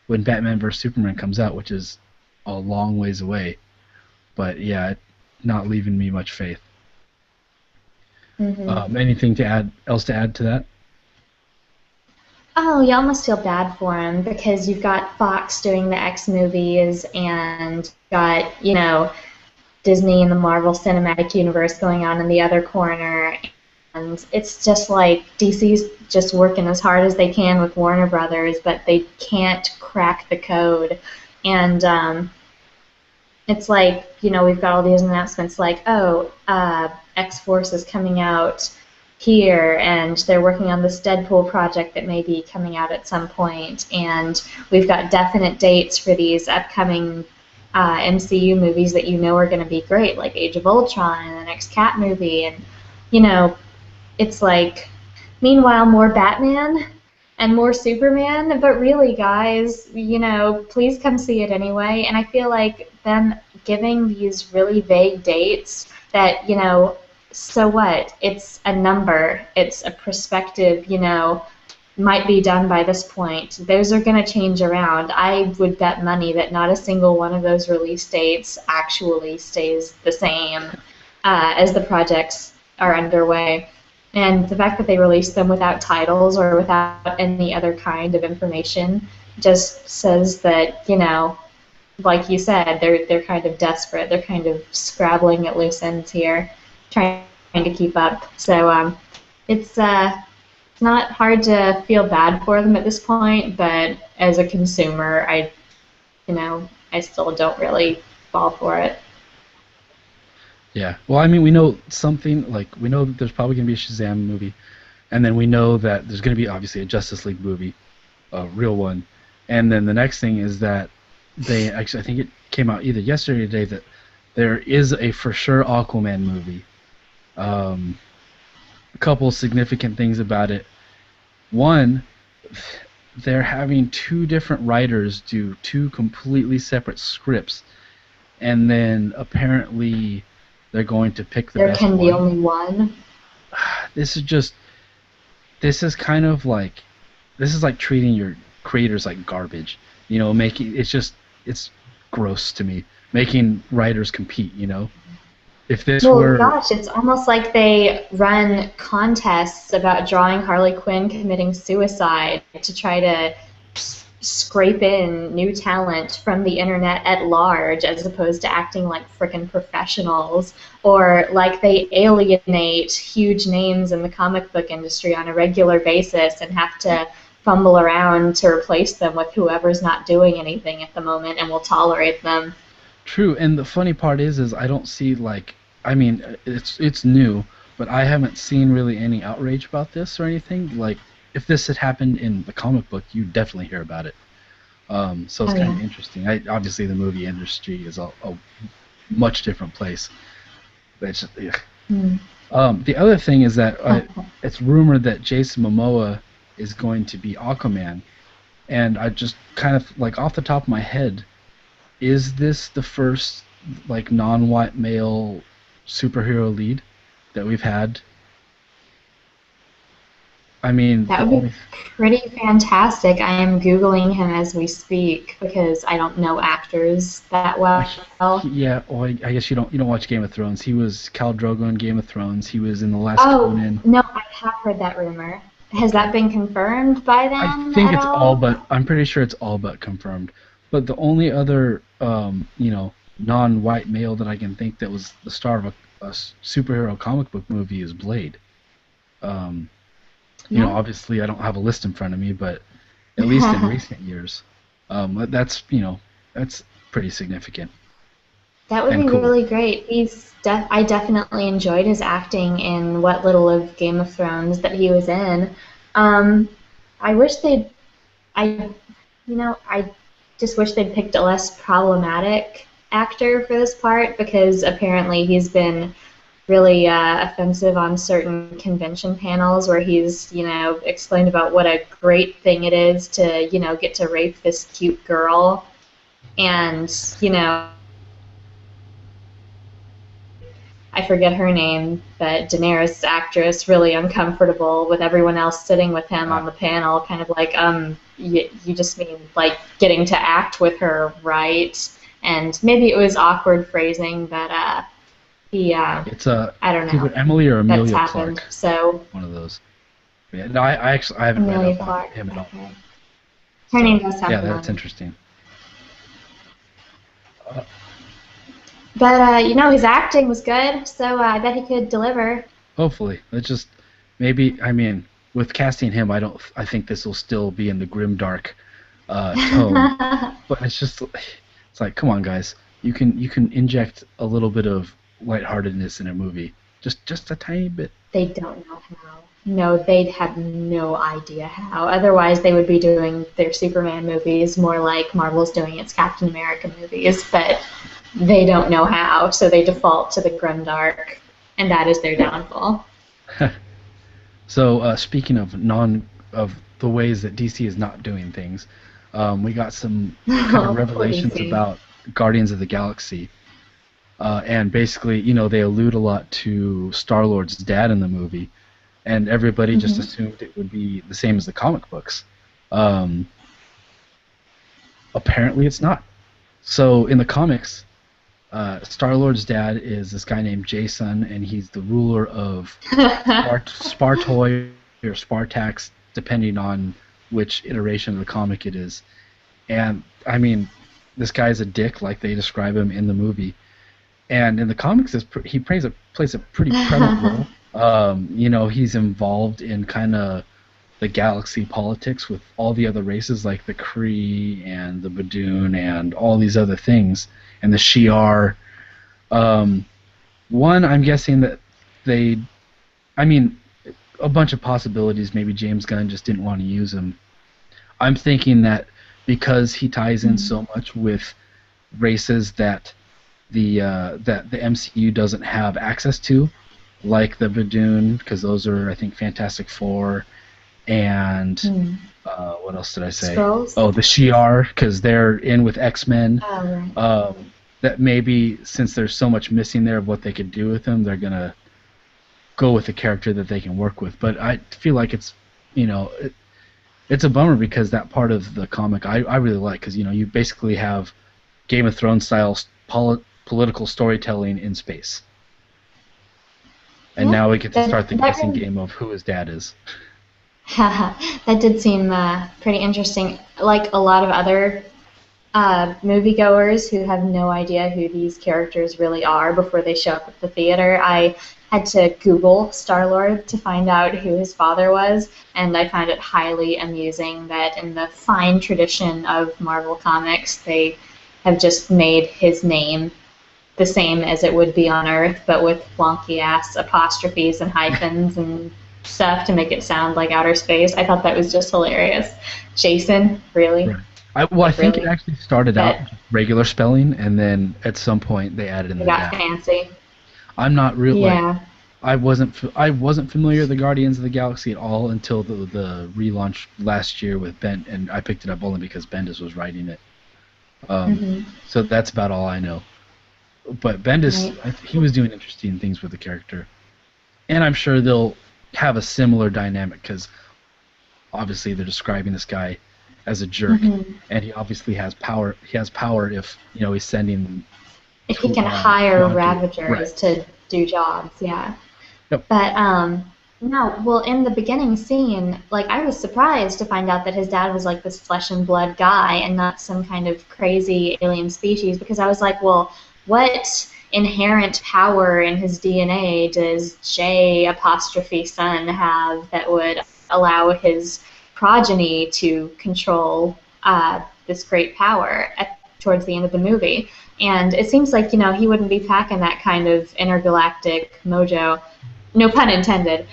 Speaker 1: Batman vs Superman comes out, which is a long ways away. But yeah, not leaving me much faith. Anything else to add to that?
Speaker 2: Oh, you almost feel bad for him because you've got Fawkes doing the X movies and got, Disney and the Marvel Cinematic Universe going on in the other corner. And it's just like DC's just working as hard as they can with Warner Brothers, but they can't crack the code. And it's like, we've got all these announcements like, X-Force is coming out here, and they're working on this Deadpool project that may be coming out at some point, and we've got definite dates for these upcoming MCU movies that are going to be great, like Age of Ultron and the next Cat movie, and, it's like, meanwhile, more Batman and more Superman, but really, guys, please come see it anyway. And I feel like them giving these really vague dates that, so what? It's a number. It's a perspective, might be done by this point. Those are going to change around. I would bet money that not a single one of those release dates actually stays the same as the projects are underway. And the fact that they released them without titles or without any other kind of information just says that, like you said, they're kind of desperate. They're kind of scrabbling at loose ends here, trying to keep up. So it's not hard to feel bad for them at this point, but as a consumer, I still don't really fall for it.
Speaker 1: Yeah. Well, I mean, we know something, like, we know that there's probably going to be a Shazam movie, and then we know that there's going to be, obviously, a Justice League movie, a real one, and then the next thing is that they actually, I think it came out either yesterday or today, that there is a for sure Aquaman movie. A couple significant things about it. One, they're having 2 different writers do 2 completely separate scripts, and then apparently they're going to pick the best one.
Speaker 2: There can be only one.
Speaker 1: This is kind of like, this is like treating your creators like garbage. It's gross to me. Making writers compete, If this were...
Speaker 2: gosh, it's almost like they run contests about drawing Harley Quinn committing suicide to try to scrape in new talent from the internet at large, as opposed to acting like frickin' professionals, or like they alienate huge names in the comic book industry on a regular basis and have to fumble around to replace them with whoever's not doing anything at the moment and will tolerate them.
Speaker 1: True, and the funny part is I don't see, like, I mean, it's new, but I haven't seen really any outrage about this or anything. Like, if this had happened in the comic book, you'd definitely hear about it. So it's kind of interesting. Obviously, the movie industry is a much different place. But it's just, the other thing is that it's rumored that Jason Momoa is going to be Aquaman, and I just kind of, like, off the top of my head, is this the first, like, non-white male superhero lead that we've had? I mean,
Speaker 2: That
Speaker 1: the
Speaker 2: would be
Speaker 1: only
Speaker 2: pretty fantastic. I am Googling him as we speak because I don't know actors that well.
Speaker 1: yeah, well, I guess you don't watch Game of Thrones. He was Khal Drogo in Game of Thrones. He was in the last
Speaker 2: Oh,
Speaker 1: Conan.
Speaker 2: no, I have heard that rumor. Has
Speaker 1: Okay.
Speaker 2: that been confirmed by
Speaker 1: I
Speaker 2: them
Speaker 1: think
Speaker 2: at
Speaker 1: it's all
Speaker 2: all?
Speaker 1: but I'm pretty sure it's all but confirmed. But the only other non-white male that I can think that was the star of a superhero comic book movie is Blade. Um,
Speaker 2: Yeah.
Speaker 1: Obviously I don't have a list in front of me, but at least in recent years, that's pretty significant
Speaker 2: That would
Speaker 1: and
Speaker 2: be
Speaker 1: cool.
Speaker 2: really great. I definitely enjoyed his acting in what little of Game of Thrones that he was in. Um, I wish they'd I I just wish they'd picked a less problematic actor for this part because apparently he's been really offensive on certain convention panels where he's, explained about what a great thing it is to, get to rape this cute girl. And, I forget her name, but Daenerys' actress really uncomfortable with everyone else sitting with him
Speaker 1: Uh,
Speaker 2: on the panel, kind of like, you just mean like getting to act with her, right? And maybe it was awkward phrasing, but he,
Speaker 1: it's
Speaker 2: I don't
Speaker 1: it's either
Speaker 2: know,
Speaker 1: Emily or
Speaker 2: that's
Speaker 1: Amelia
Speaker 2: happened.
Speaker 1: Clark,
Speaker 2: So
Speaker 1: one of those. Yeah, no, I actually I haven't read
Speaker 2: Amelia
Speaker 1: up on
Speaker 2: Clark,
Speaker 1: him at all.
Speaker 2: okay. Her name
Speaker 1: So
Speaker 2: does sound
Speaker 1: yeah, that's
Speaker 2: familiar.
Speaker 1: interesting. Uh,
Speaker 2: But, his acting was good, so I bet he could deliver.
Speaker 1: Hopefully, it's just maybe. I mean, with casting him, I think this will still be in the grim dark tone. But it's like, come on, guys, you can inject a little bit of lightheartedness in a movie, just a tiny bit.
Speaker 2: They don't know how. No, they'd have no idea how. Otherwise, they would be doing their Superman movies more like Marvel's doing its Captain America movies, but they don't know how, so they default to the grimdark, and that is their downfall.
Speaker 1: So speaking of the ways that DC is not doing things, we got some kind of
Speaker 2: Oh, poor
Speaker 1: revelations
Speaker 2: DC.
Speaker 1: about Guardians of the Galaxy. And basically, they allude a lot to Star-Lord's dad in the movie, and everybody just
Speaker 2: Hmm.
Speaker 1: assumed it would be the same as the comic books. Um, Apparently, it's not. So in the comics, Star-Lord's dad is this guy named Jason, and he's the ruler of Spartoi or Spartax, depending on which iteration of the comic it is. And I mean, this guy's a dick, like they describe him in the movie. And in the comics, he plays a pretty prevalent role. He's involved in kind of the galaxy politics with all the other races, like the Kree and the Badoon and all these other things, and the Shi'ar. Um, One, I'm guessing that they, I mean, a bunch of possibilities. Maybe James Gunn just didn't want to use him. I'm thinking that because he ties in
Speaker 2: Mhm.
Speaker 1: so much with races that the MCU doesn't have access to, like the Badoon, because those are, I think, Fantastic Four, and
Speaker 2: Hmm.
Speaker 1: what else did I say?
Speaker 2: Scrolls?
Speaker 1: Oh, the Shi'ar, because they're in with X-Men.
Speaker 2: Oh, right.
Speaker 1: That maybe since there's so much missing there of what they could do with them, they're gonna go with a character that they can work with. But I feel like it's a bummer because that part of the comic I really like because you basically have Game of Thrones style political storytelling in space. And
Speaker 2: Yeah,
Speaker 1: now we get to start the
Speaker 2: that
Speaker 1: guessing
Speaker 2: really
Speaker 1: game of who his dad is.
Speaker 2: that did seem pretty interesting. Like a lot of other moviegoers who have no idea who these characters really are before they show up at the theater, I had to Google Star-Lord to find out who his father was, and I found it highly amusing that in the fine tradition of Marvel Comics, they have just made his name the same as it would be on Earth, but with wonky ass apostrophes and hyphens and stuff to make it sound like outer space. I thought that was just hilarious. Jason, really?
Speaker 1: Right. I
Speaker 2: Like,
Speaker 1: think it
Speaker 2: really?
Speaker 1: actually started out
Speaker 2: But
Speaker 1: regular spelling, and then at some point they added in
Speaker 2: they
Speaker 1: the
Speaker 2: got
Speaker 1: dad.
Speaker 2: fancy.
Speaker 1: I'm not real like
Speaker 2: Yeah.
Speaker 1: I wasn't familiar with the Guardians of the Galaxy at all until the relaunch last year with Ben, and I picked it up only because Bendis was writing it. Um,
Speaker 2: Hmm.
Speaker 1: so that's about all I know. But Bendis,
Speaker 2: Right.
Speaker 1: he was doing interesting things with the character, and I'm sure they'll have a similar dynamic because obviously they're describing this guy as a jerk, and he obviously has power. He has power if he's sending.
Speaker 2: If he can hire
Speaker 1: Ron
Speaker 2: Ravagers to do jobs, yeah.
Speaker 1: Yep.
Speaker 2: But no, well, in the beginning scene, like I was surprised to find out that his dad was like this flesh and blood guy and not some kind of crazy alien species, because I was like, well, what inherent power in his DNA does J apostrophe son have that would allow his progeny to control this great power towards the end of the movie? And it seems like, he wouldn't be packing that kind of intergalactic mojo. No pun intended.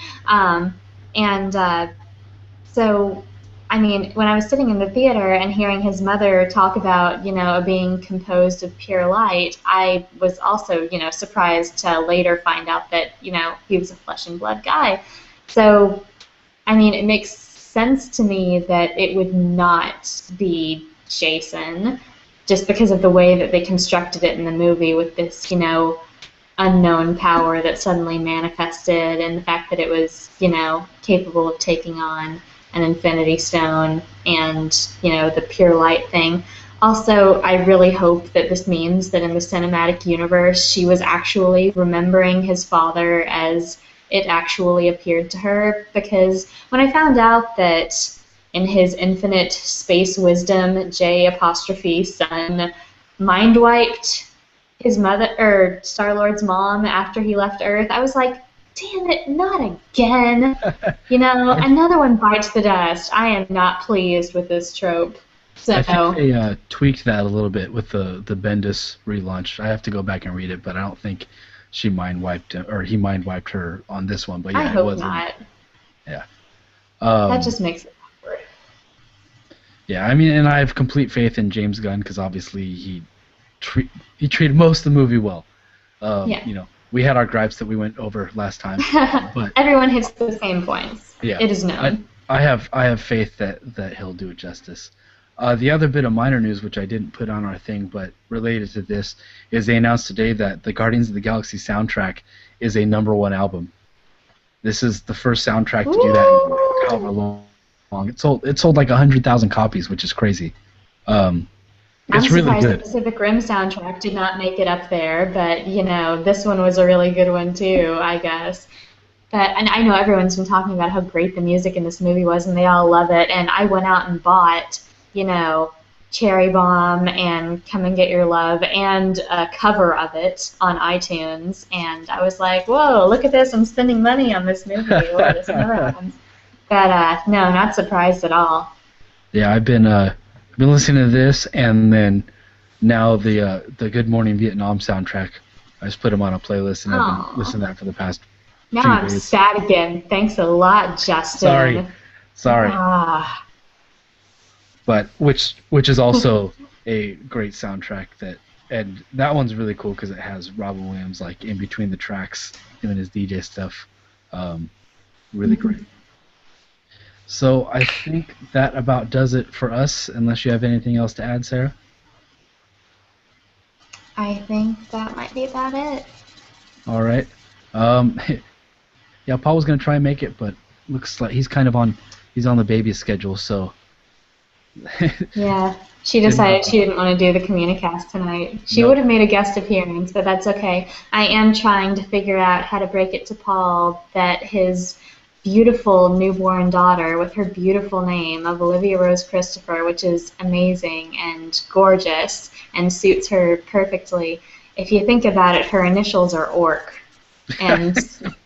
Speaker 2: So, I mean, when I was sitting in the theater and hearing his mother talk about, being composed of pure light, I was also, surprised to later find out that, he was a flesh and blood guy. So, I mean, it makes sense to me that it would not be Jason, just because of the way that they constructed it in the movie with this, unknown power that suddenly manifested, and the fact that it was, capable of taking on an Infinity Stone and, the pure light thing. Also, I really hope that this means that in the cinematic universe, she was actually remembering his father as it actually appeared to her, because when I found out that in his infinite space wisdom, J apostrophe son mind wiped his mother, or Star-Lord's mom, after he left Earth, I was like, damn it, not again. Another one bites the dust. I am not pleased with this trope. So
Speaker 1: I think they tweaked that a little bit with the Bendis relaunch. I have to go back and read it, but I don't think she mind wiped him, or he mind wiped her on this one. But yeah,
Speaker 2: I hope
Speaker 1: it wasn't.
Speaker 2: Not.
Speaker 1: Yeah.
Speaker 2: That just makes it awkward.
Speaker 1: Yeah, I mean, and I have complete faith in James Gunn, because obviously he treated most of the movie well. We had our gripes that we went over last time, but
Speaker 2: everyone hits the same points.
Speaker 1: Yeah,
Speaker 2: it is known.
Speaker 1: I have faith that he'll do it justice. The other bit of minor news, which I didn't put on our thing, but related to this, is they announced today that the Guardians of the Galaxy soundtrack is a #1 album. This is the first soundtrack to do that in however long. It sold like 100,000 copies, which is crazy. It's really good.
Speaker 2: The Pacific Rim soundtrack did not make it up there, but this one was a really good one too, I guess. And I know everyone's been talking about how great the music in this movie was, and they all love it. And I went out and bought, Cherry Bomb and Come and Get Your Love and a cover of it on iTunes, and I was like, whoa, look at this! I'm spending money on this movie. Whoa, this another one. But no, not surprised at all.
Speaker 1: Yeah, I've been listening to this, and then now the Good Morning Vietnam soundtrack. I just put them on a playlist, and I've been listening to that for the past
Speaker 2: now
Speaker 1: 3
Speaker 2: I'm
Speaker 1: days.
Speaker 2: sad again. Thanks a lot, Justin.
Speaker 1: Sorry. But which is also a great soundtrack, and that one's really cool because it has Robin Williams like in between the tracks doing his DJ stuff. Really great. So I think that about does it for us, unless you have anything else to add, Sarah?
Speaker 2: I think that might be about it.
Speaker 1: All right. Yeah, Paul was going to try and make it, but looks like he's on the baby schedule, so...
Speaker 2: Yeah, she decided she didn't want to do the Communicast tonight. She would have made a guest appearance, but that's okay. I am trying to figure out how to break it to Paul that his beautiful newborn daughter with her beautiful name of Olivia Rose Christopher, which is amazing and gorgeous and suits her perfectly. If you think about it, her initials are Orc. And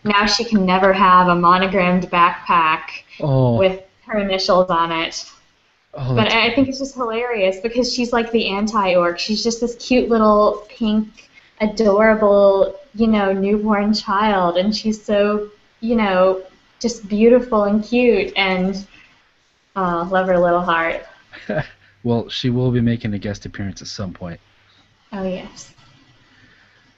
Speaker 2: now she can never have a monogrammed backpack with her initials on it. But I think it's just hilarious because she's like the anti-Orc. She's just this cute little pink, adorable, newborn child. And she's so, just beautiful and cute, and love her little heart.
Speaker 1: Well, she will be making a guest appearance at some point.
Speaker 2: Oh, yes.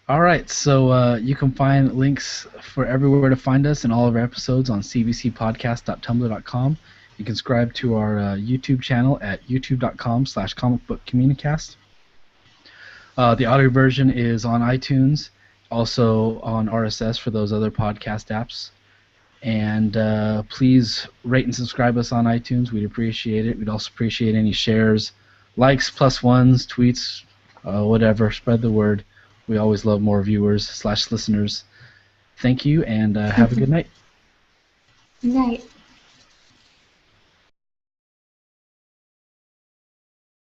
Speaker 1: All right, so you can find links for everywhere to find us and all of our episodes on cbcpodcast.tumblr.com. You can subscribe to our YouTube channel at youtube.com/comicbookcommunicast. The audio version is on iTunes, also on RSS for those other podcast apps. And please rate and subscribe us on iTunes. We'd appreciate it. We'd also appreciate any shares, likes, +1s, tweets, whatever. Spread the word. We always love more viewers / listeners. Thank you, and have a good night.
Speaker 2: Night.